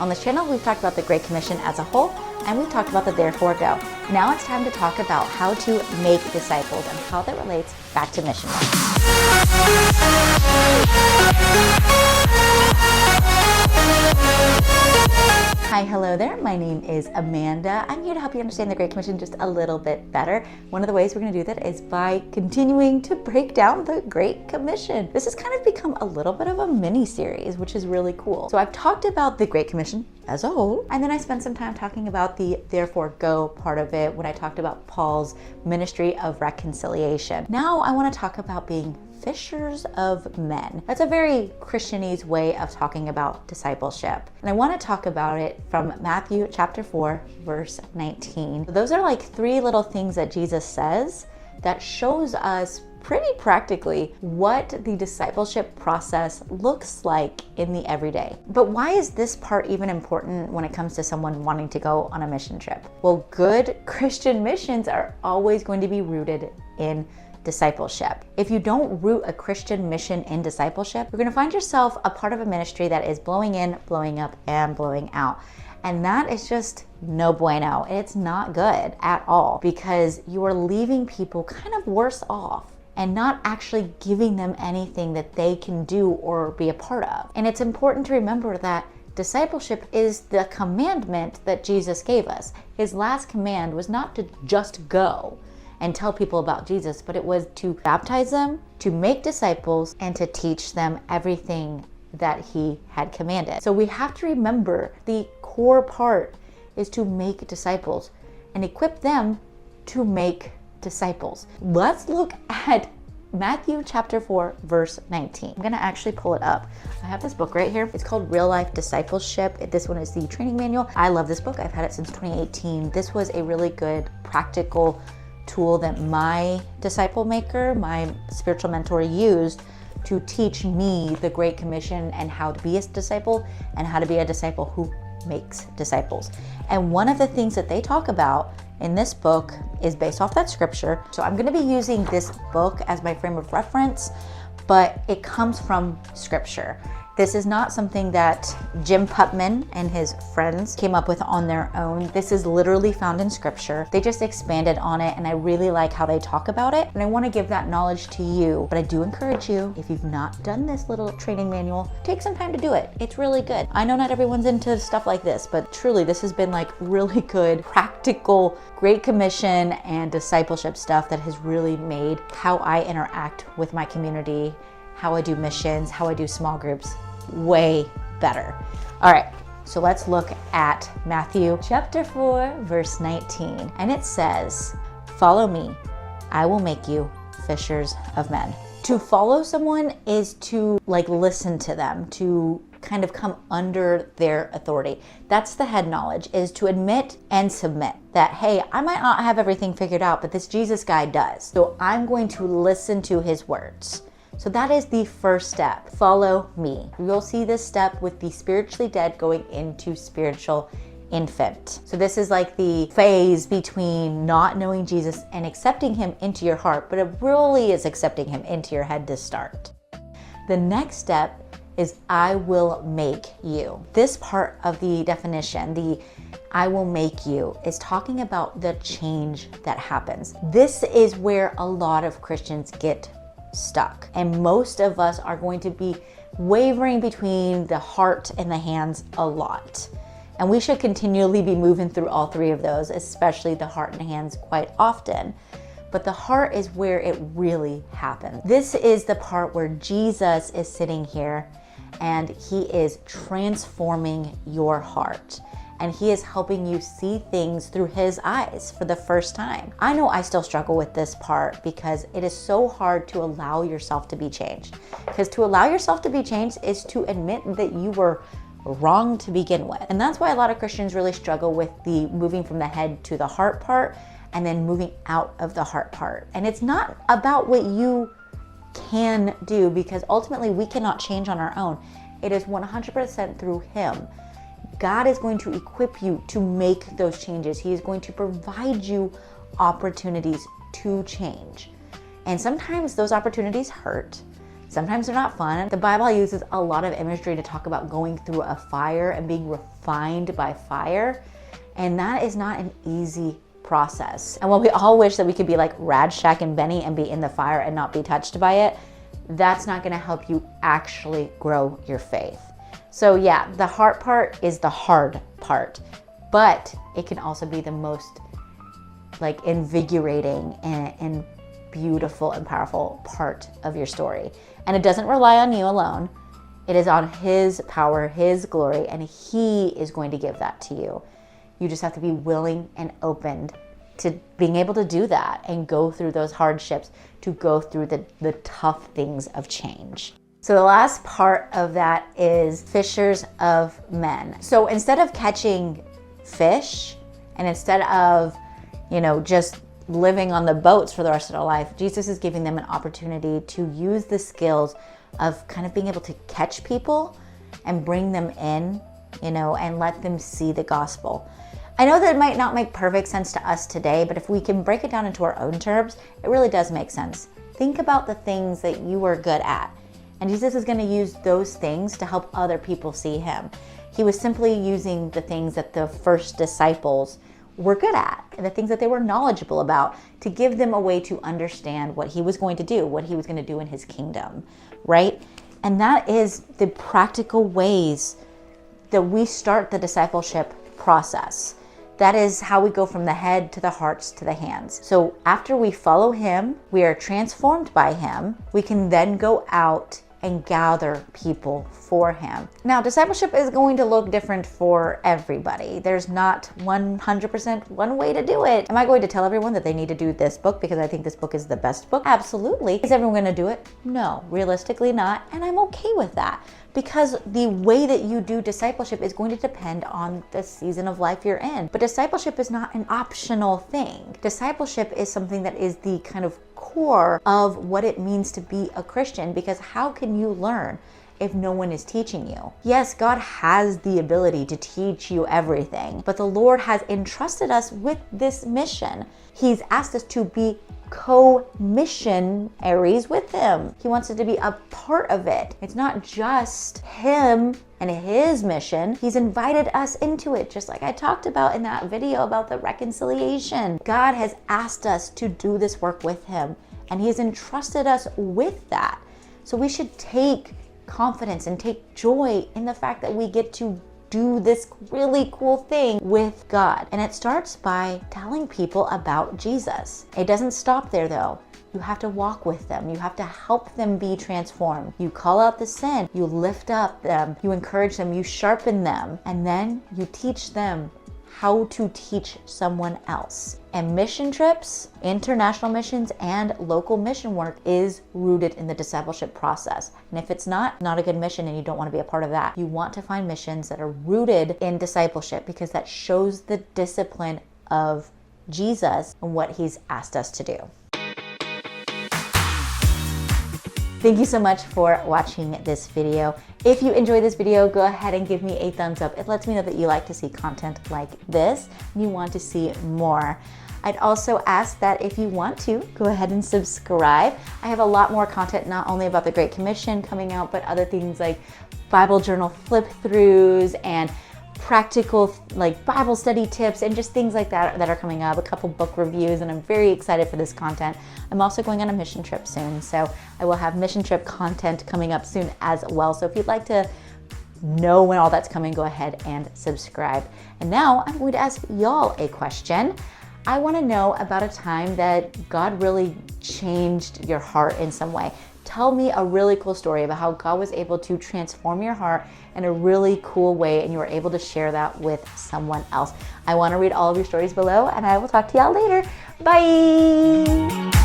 On this channel, we've talked about the Great Commission as a whole, and we've talked about the therefore go. Now it's time to talk about how to make disciples and how that relates back to mission. Hi, hello there. My name is Amanda. I'm here to help you understand the Great Commission just a little bit better. One of the ways we're going to do that is by continuing to break down the Great Commission. This has kind of become a little bit of a mini series, which is really cool. So I've talked about the Great Commission as a whole, and then I spent some time talking about the therefore go part of it when I talked about Paul's ministry of reconciliation. Now I want to talk about being fishers of men. That's a very Christianese way of talking about discipleship. And I want to talk about it from Matthew chapter 4, verse 19. Those are like three little things that Jesus says that shows us pretty practically what the discipleship process looks like in the everyday. But why is this part even important when it comes to someone wanting to go on a mission trip? Well, good Christian missions are always going to be rooted in discipleship. If you don't root a Christian mission in discipleship, you're going to find yourself a part of a ministry that is blowing in, blowing up, and blowing out. And that is just no bueno. It's not good at all because you are leaving people kind of worse off and not actually giving them anything that they can do or be a part of. And it's important to remember that discipleship is the commandment that Jesus gave us. His last command was not to just go and tell people about Jesus, but it was to baptize them, to make disciples, and to teach them everything that he had commanded. So we have to remember the core part is to make disciples and equip them to make disciples. Let's look at Matthew chapter 4, verse 19. I'm gonna actually pull it up. I have this book right here. It's called Real Life Discipleship. This one is the training manual. I love this book. I've had it since 2018. This was a really good practical tool that my disciple maker, my spiritual mentor, used to teach me the Great Commission and how to be a disciple and how to be a disciple who makes disciples. And one of the things that they talk about in this book is based off that scripture. So I'm going to be using this book as my frame of reference, but it comes from scripture. This is not something that Jim Putman and his friends came up with on their own. This is literally found in scripture. They just expanded on it, and I really like how they talk about it. And I want to give that knowledge to you. But I do encourage you, if you've not done this little training manual, take some time to do it. It's really good. I know not everyone's into stuff like this, but truly this has been like really good, practical, Great Commission and discipleship stuff that has really made how I interact with my community, how I do missions, how I do small groups, way better. All right, so let's look at Matthew chapter 4, verse 19. And it says, "Follow me, I will make you fishers of men." To follow someone is to listen to them, to kind of come under their authority. That's the head knowledge, is to admit and submit that, hey, I might not have everything figured out, but this Jesus guy does. So I'm going to listen to his words. So that is the first step. Follow me. You'll see this step with the spiritually dead going into spiritual infant. So this is like the phase between not knowing Jesus and accepting him into your heart, but it really is accepting him into your head to start. The next step is I will make you. This part of the definition, the I will make you, is talking about the change that happens. This is where a lot of Christians get stuck. And most of us are going to be wavering between the heart and the hands a lot. And we should continually be moving through all three of those, especially the heart and hands quite often. But the heart is where it really happens. This is the part where Jesus is sitting here and he is transforming your heart. And he is helping you see things through his eyes for the first time. I know I still struggle with this part because it is so hard to allow yourself to be changed. Because to allow yourself to be changed is to admit that you were wrong to begin with. And that's why a lot of Christians really struggle with the moving from the head to the heart part and then moving out of the heart part. And it's not about what you can do, because ultimately we cannot change on our own. It is 100% through him. God is going to equip you to make those changes. He is going to provide you opportunities to change. And sometimes those opportunities hurt. Sometimes they're not fun. The Bible uses a lot of imagery to talk about going through a fire and being refined by fire. And that is not an easy process. And while we all wish that we could be like Rad, Shack, and Benny and be in the fire and not be touched by it, that's not gonna help you actually grow your faith. So yeah, the heart part is the hard part, but it can also be the most like invigorating and beautiful and powerful part of your story. And it doesn't rely on you alone. It is on His power, His glory, and He is going to give that to you. You just have to be willing and open to being able to do that and go through those hardships, to go through the tough things of change. So the last part of that is fishers of men. So instead of catching fish and instead of, just living on the boats for the rest of their life, Jesus is giving them an opportunity to use the skills of kind of being able to catch people and bring them in, and let them see the gospel. I know that it might not make perfect sense to us today, but if we can break it down into our own terms, it really does make sense. Think about the things that you are good at. And Jesus is going to use those things to help other people see Him. He was simply using the things that the first disciples were good at, and the things that they were knowledgeable about, to give them a way to understand what He was going to do, what He was going to do in His kingdom, right? And that is the practical ways that we start the discipleship process. That is how we go from the head to the hearts to the hands. So after we follow Him, we are transformed by Him. We can then go out and gather people for Him. Now, discipleship is going to look different for everybody. There's not 100% one way to do it. Am I going to tell everyone that they need to do this book because I think this book is the best book? Absolutely. Is everyone going to do it? No, realistically not. And I'm okay with that, because the way that you do discipleship is going to depend on the season of life you're in. But discipleship is not an optional thing. Discipleship is something that is the kind of core of what it means to be a Christian, because how can you learn if no one is teaching you? Yes, God has the ability to teach you everything, but the Lord has entrusted us with this mission. He's asked us to be co-missionaries with Him. He wants us to be a part of it. It's not just Him and His mission. He's invited us into it, just like I talked about in that video about the reconciliation. God has asked us to do this work with Him, and He has entrusted us with that. So we should take confidence and take joy in the fact that we get to do this really cool thing with God. And it starts by telling people about Jesus. It doesn't stop there though. You have to walk with them. You have to help them be transformed. You call out the sin. You lift up them. You encourage them. You sharpen them. And then you teach them how to teach someone else. And mission trips, international missions, and local mission work is rooted in the discipleship process. And if it's not a good mission and you don't want to be a part of that, you want to find missions that are rooted in discipleship, because that shows the discipline of Jesus and what He's asked us to do. Thank you so much for watching this video. If you enjoyed this video, go ahead and give me a thumbs up. It lets me know that you like to see content like this and you want to see more. I'd also ask that if you want to, go ahead and subscribe. I have a lot more content, not only about the Great Commission coming out, but other things like Bible journal flip-throughs and practical like Bible study tips and just things like that are coming up, a couple book reviews, and I'm very excited for this content. I'm also going on a mission trip soon, so I will have mission trip content coming up soon as well. So if you'd like to know when all that's coming, go ahead and subscribe. And now I'm going to ask y'all a question. I want to know about a time that God really changed your heart in some way. Tell me a really cool story about how God was able to transform your heart in a really cool way, and you were able to share that with someone else. I want to read all of your stories below, and I will talk to y'all later. Bye!